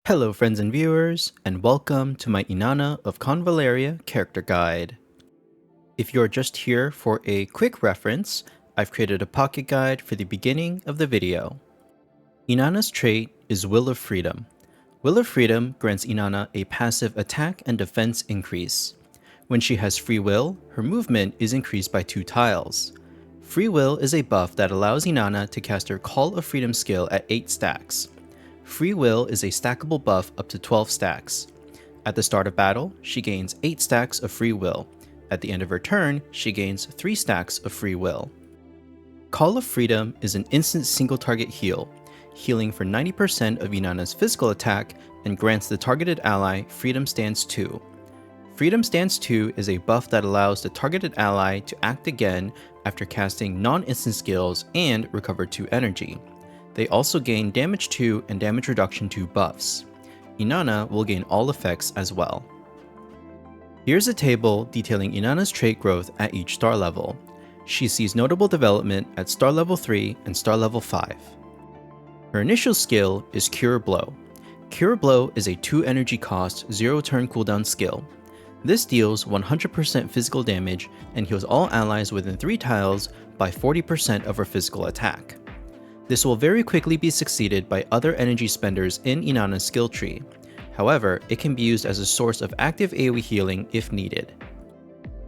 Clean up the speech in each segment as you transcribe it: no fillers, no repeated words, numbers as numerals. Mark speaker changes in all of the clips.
Speaker 1: Hello friends and viewers, and welcome to my Inanna of Convallaria character guide. If you're just here for a quick reference, I've created a pocket guide for the beginning of the video. Inanna's trait is Will of Freedom. Will of Freedom grants Inanna a passive attack and defense increase. When she has free will, her movement is increased by 2 tiles. Free will is a buff that allows Inanna to cast her Call of Freedom skill at 8 stacks. Free Will is a stackable buff up to 12 stacks. At the start of battle, she gains 8 stacks of Free Will. At the end of her turn, she gains 3 stacks of Free Will. Call of Freedom is an instant single target heal, healing for 90% of Inanna's physical attack and grants the targeted ally Freedom Stance 2. Freedom Stance 2 is a buff that allows the targeted ally to act again after casting non-instant skills and recover 2 energy. They also gain damage 2 and damage reduction 2 buffs. Inanna will gain all effects as well. Here's a table detailing Inanna's trait growth at each star level. She sees notable development at star level 3 and star level 5. Her initial skill is Cure Blow. Cure Blow is a 2 energy cost, 0 turn cooldown skill. This deals 100% physical damage and heals all allies within 3 tiles by 40% of her physical attack. This will very quickly be succeeded by other energy spenders in Inanna's skill tree. However, it can be used as a source of active AoE healing if needed.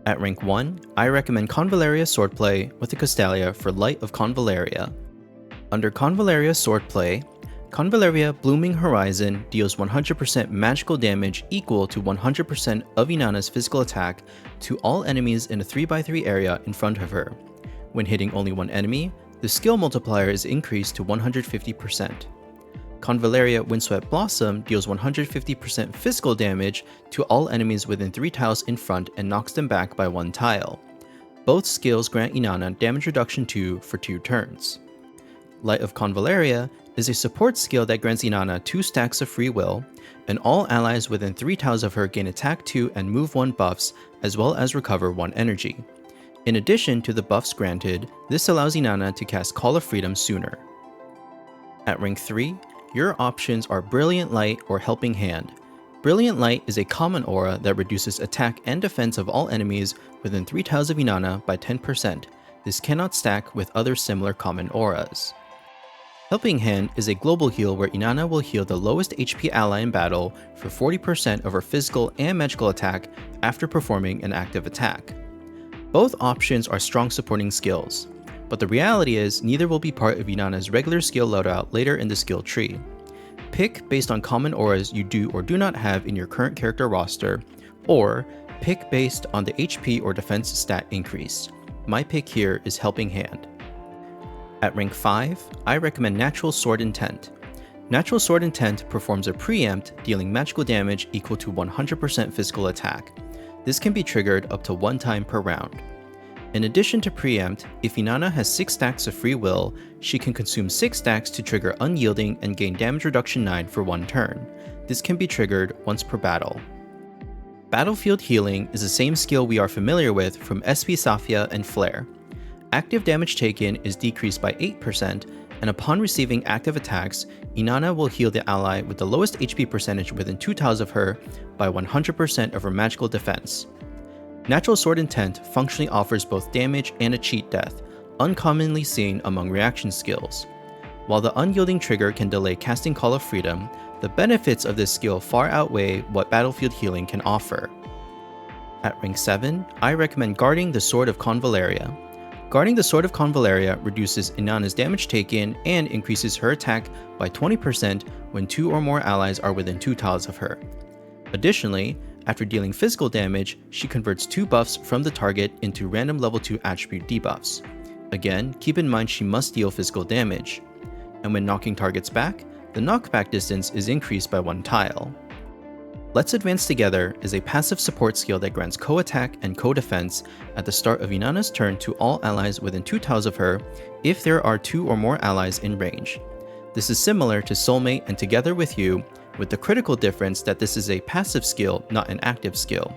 Speaker 1: At rank 1, I recommend Convallaria Swordplay with the Castalia for Light of Convallaria. Under Convallaria Swordplay, Convallaria Blooming Horizon deals 100% magical damage equal to 100% of Inanna's physical attack to all enemies in a 3x3 area in front of her. When hitting only one enemy, the skill multiplier is increased to 150%. Convallaria Windswept Blossom deals 150% physical damage to all enemies within 3 tiles in front and knocks them back by 1 tile. Both skills grant Inanna damage reduction 2 for 2 turns. Light of Convallaria is a support skill that grants Inanna 2 stacks of free will, and all allies within 3 tiles of her gain attack 2 and move 1 buffs, as well as recover 1 energy. In addition to the buffs granted, this allows Inanna to cast Call of Freedom sooner. At rank 3, your options are Brilliant Light or Helping Hand. Brilliant Light is a common aura that reduces attack and defense of all enemies within 3 tiles of Inanna by 10%. This cannot stack with other similar common auras. Helping Hand is a global heal where Inanna will heal the lowest HP ally in battle for 40% of her physical and magical attack after performing an active attack. Both options are strong supporting skills, but the reality is neither will be part of Inanna's regular skill loadout later in the skill tree. Pick based on common auras you do or do not have in your current character roster, or pick based on the HP or defense stat increase. My pick here is Helping Hand. At rank 5, I recommend Natural Sword Intent. Natural Sword Intent performs a preempt dealing magical damage equal to 100% physical attack. This can be triggered up to 1 time per round. In addition to preempt, if Inanna has 6 stacks of free will, she can consume 6 stacks to trigger Unyielding and gain damage reduction 9 for 1 turn. This can be triggered once per battle. Battlefield Healing is the same skill we are familiar with from SP Safia and Flare. Active damage taken is decreased by 8%, and upon receiving active attacks, Inanna will heal the ally with the lowest HP percentage within 2 tiles of her by 100% of her magical defense. Natural Sword Intent functionally offers both damage and a cheat death, uncommonly seen among reaction skills. While the Unyielding trigger can delay casting Call of Freedom, the benefits of this skill far outweigh what Battlefield Healing can offer. At rank 7, I recommend Guarding the Sword of Convallaria. Guarding the Sword of Convallaria reduces Inanna's damage taken and increases her attack by 20% when 2 or more allies are within 2 tiles of her. Additionally, after dealing physical damage, she converts 2 buffs from the target into random level 2 attribute debuffs. Again, keep in mind she must deal physical damage. And when knocking targets back, the knockback distance is increased by 1 tile. Let's Advance Together is a passive support skill that grants co-attack and co-defense at the start of Inanna's turn to all allies within 2 tiles of her if there are 2 or more allies in range. This is similar to Soulmate and Together With You, with the critical difference that this is a passive skill, not an active skill.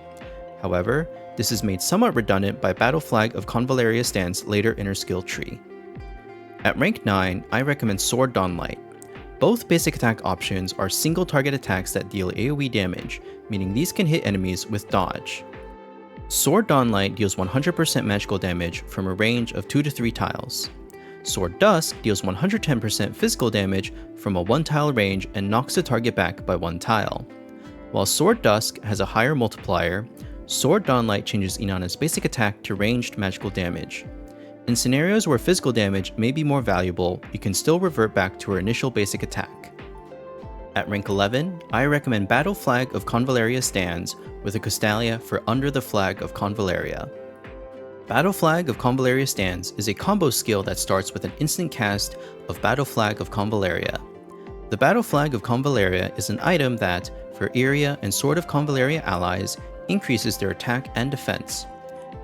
Speaker 1: However, this is made somewhat redundant by Battle Flag of Convallaria stance later in her skill tree. At rank 9, I recommend Sword Dawnlight. Both basic attack options are single target attacks that deal AoE damage, meaning these can hit enemies with dodge. Sword Dawnlight deals 100% magical damage from a range of 2 to 3 tiles. Sword Dusk deals 110% physical damage from a 1-tile range and knocks the target back by 1 tile. While Sword Dusk has a higher multiplier, Sword Dawnlight changes Inanna's basic attack to ranged magical damage. In scenarios where physical damage may be more valuable, you can still revert back to her initial basic attack. At rank 11, I recommend Battle Flag of Convallaria stands with a Castalia for Under the Flag of Convallaria. Battle Flag of Convallaria stands is a combo skill that starts with an instant cast of Battle Flag of Convallaria. The Battle Flag of Convallaria is an item that, for Iria and Sword of Convallaria allies, increases their attack and defense.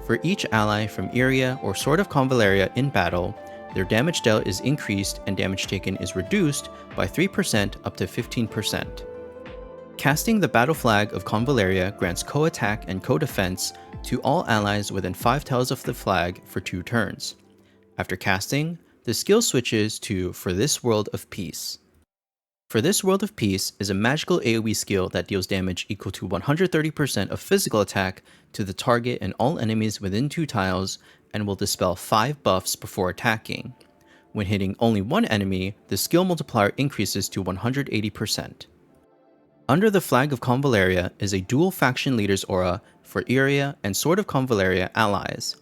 Speaker 1: For each ally from Iria or Sword of Convallaria in battle, their damage dealt is increased and damage taken is reduced by 3% up to 15%. Casting the Battle Flag of Convallaria grants co-attack and co-defense to all allies within 5 tiles of the flag for 2 turns. After casting, the skill switches to For This World of Peace. For This World of Peace is a magical AoE skill that deals damage equal to 130% of physical attack to the target and all enemies within 2 tiles and will dispel 5 buffs before attacking. When hitting only one enemy, the skill multiplier increases to 180%. Under the Flag of Convallaria is a dual faction leader's aura for Iria and Sword of Convallaria allies.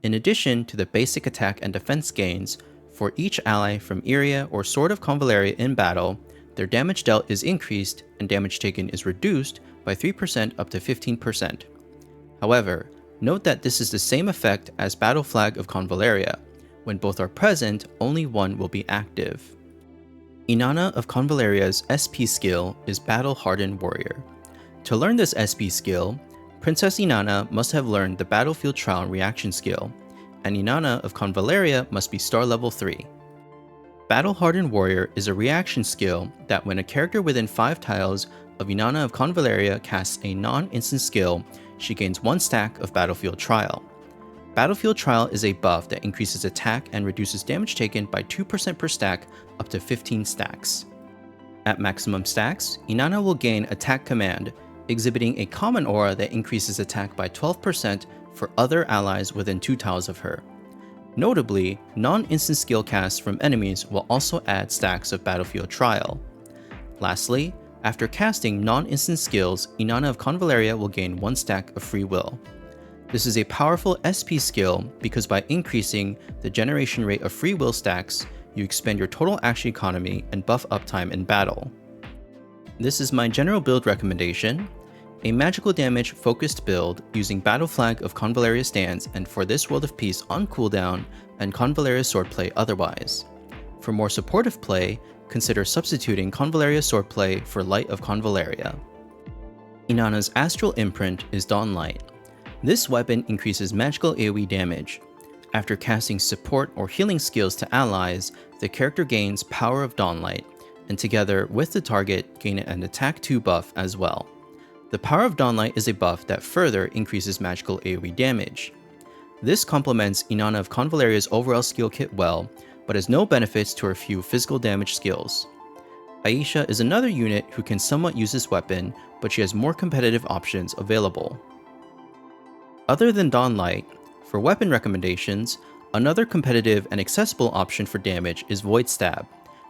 Speaker 1: In addition to the basic attack and defense gains, for each ally from Iria or Sword of Convallaria in battle, their damage dealt is increased and damage taken is reduced by 3% up to 15%. However, note that this is the same effect as Battle Flag of Convallaria. When both are present, only one will be active. Inanna of Convallaria's SP skill is Battle-hardened Warrior. To learn this SP skill, Princess Inanna must have learned the Battlefield Trial reaction skill, and Inanna of Convallaria must be star level 3. Battle-hardened Warrior is a reaction skill that when a character within 5 tiles of Inanna of Convallaria casts a non-instant skill, she gains 1 stack of Battlefield Trial. Battlefield Trial is a buff that increases attack and reduces damage taken by 2% per stack up to 15 stacks. At maximum stacks, Inanna will gain Attack Command, exhibiting a common aura that increases attack by 12% for other allies within 2 tiles of her. Notably, non-instant skill casts from enemies will also add stacks of Battlefield Trial. Lastly, after casting non-instant skills, Inanna of Convallaria will gain 1 stack of Free Will. This is a powerful SP skill because by increasing the generation rate of Free Will stacks, you expand your total action economy and buff uptime in battle. This is my general build recommendation, a magical damage focused build using Battle Flag of Convallaria stands and For This World of Peace on cooldown and Convallaria swordplay otherwise. For more supportive play, consider substituting Convallaria swordplay for Light of Convallaria. Inanna's Astral Imprint is Dawnlight. This weapon increases magical AoE damage. After casting support or healing skills to allies, the character gains Power of Dawnlight, and together with the target gain an Attack 2 buff as well. The Power of Dawnlight is a buff that further increases magical AoE damage. This complements Inanna of Convallaria's overall skill kit well, but has no benefits to her few physical damage skills. Aisha is another unit who can somewhat use this weapon, but she has more competitive options available. Other than Dawnlight, for weapon recommendations, another competitive and accessible option for damage is Void Stab.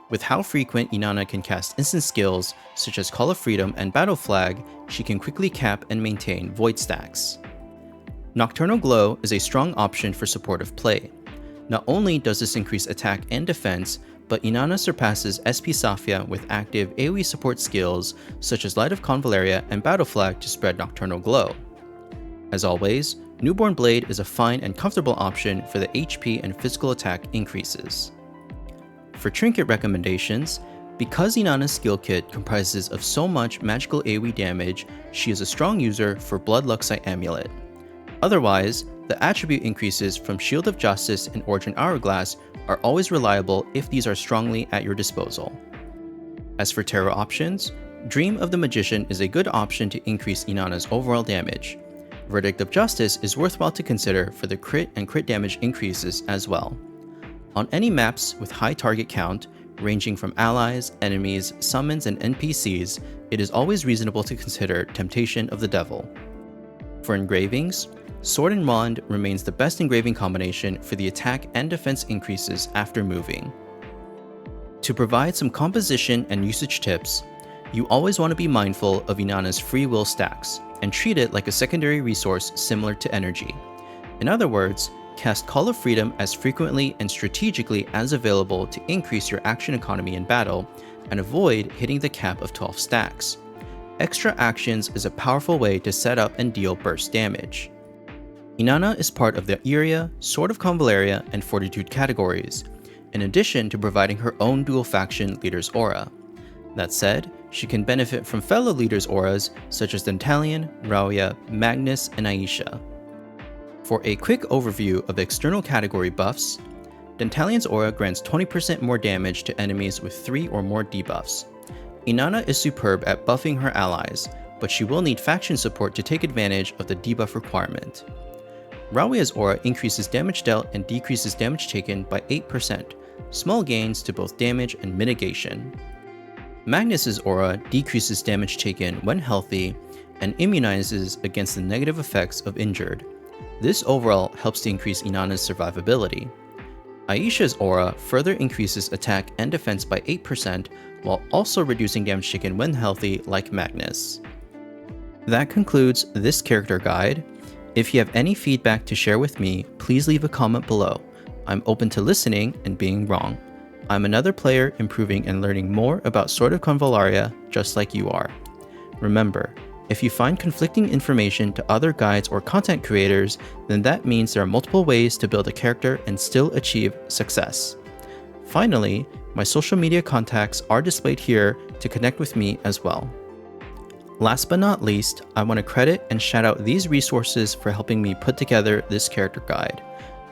Speaker 1: With how frequent Inanna can cast instant skills such as Call of Freedom and Battle Flag, she can quickly cap and maintain void stacks. Nocturnal Glow is a strong option for supportive play. Not only does this increase attack and defense, but Inanna surpasses SP Safia with active AoE support skills such as Light of Convallaria and Battle Flag to spread Nocturnal Glow. As always, Newborn Blade is a fine and comfortable option for the HP and physical attack increases. For trinket recommendations, because Inanna's skill kit comprises of so much magical AoE damage, she is a strong user for Blood Luxite Amulet. Otherwise, the attribute increases from Shield of Justice and Origin Hourglass are always reliable if these are strongly at your disposal. As for tarot options, Dream of the Magician is a good option to increase Inanna's overall damage. Verdict of Justice is worthwhile to consider for the crit and crit damage increases as well. On any maps with high target count, ranging from allies, enemies, summons, and NPCs, it is always reasonable to consider Temptation of the Devil. For engravings, Sword and Wand remains the best engraving combination for the attack and defense increases after moving. To provide some composition and usage tips, you always want to be mindful of Inanna's free will stacks, and treat it like a secondary resource similar to energy. In other words, cast Call of Freedom as frequently and strategically as available to increase your action economy in battle, and avoid hitting the cap of 12 stacks. Extra actions is a powerful way to set up and deal burst damage. Inanna is part of the Iria, Sword of Convallaria, and Fortitude categories, in addition to providing her own dual faction leader's aura. That said, she can benefit from fellow leaders' auras such as Dantalion, Rauya, Magnus, and Aisha. For a quick overview of external category buffs, Dantalion's aura grants 20% more damage to enemies with 3 or more debuffs. Inanna is superb at buffing her allies, but she will need faction support to take advantage of the debuff requirement. Rauya's aura increases damage dealt and decreases damage taken by 8%, small gains to both damage and mitigation. Magnus's aura decreases damage taken when healthy and immunizes against the negative effects of injured. This overall helps to increase Inanna's survivability. Aisha's aura further increases attack and defense by 8% while also reducing damage taken when healthy like Magnus. That concludes this character guide. If you have any feedback to share with me, please leave a comment below. I'm open to listening and being wrong. I'm another player improving and learning more about Sword of Convallaria just like you are. Remember, if you find conflicting information to other guides or content creators, then that means there are multiple ways to build a character and still achieve success. Finally, my social media contacts are displayed here to connect with me as well. Last but not least, I want to credit and shout out these resources for helping me put together this character guide.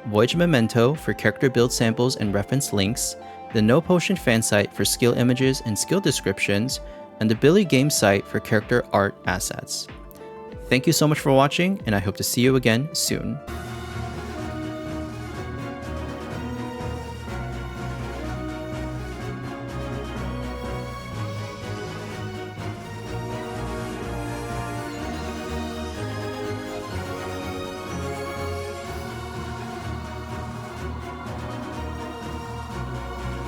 Speaker 1: Voyage Memento for character build samples and reference links, the No Potion fan site for skill images and skill descriptions, and the Billy Game site for character art assets. Thank you so much for watching, and I hope to see you again soon.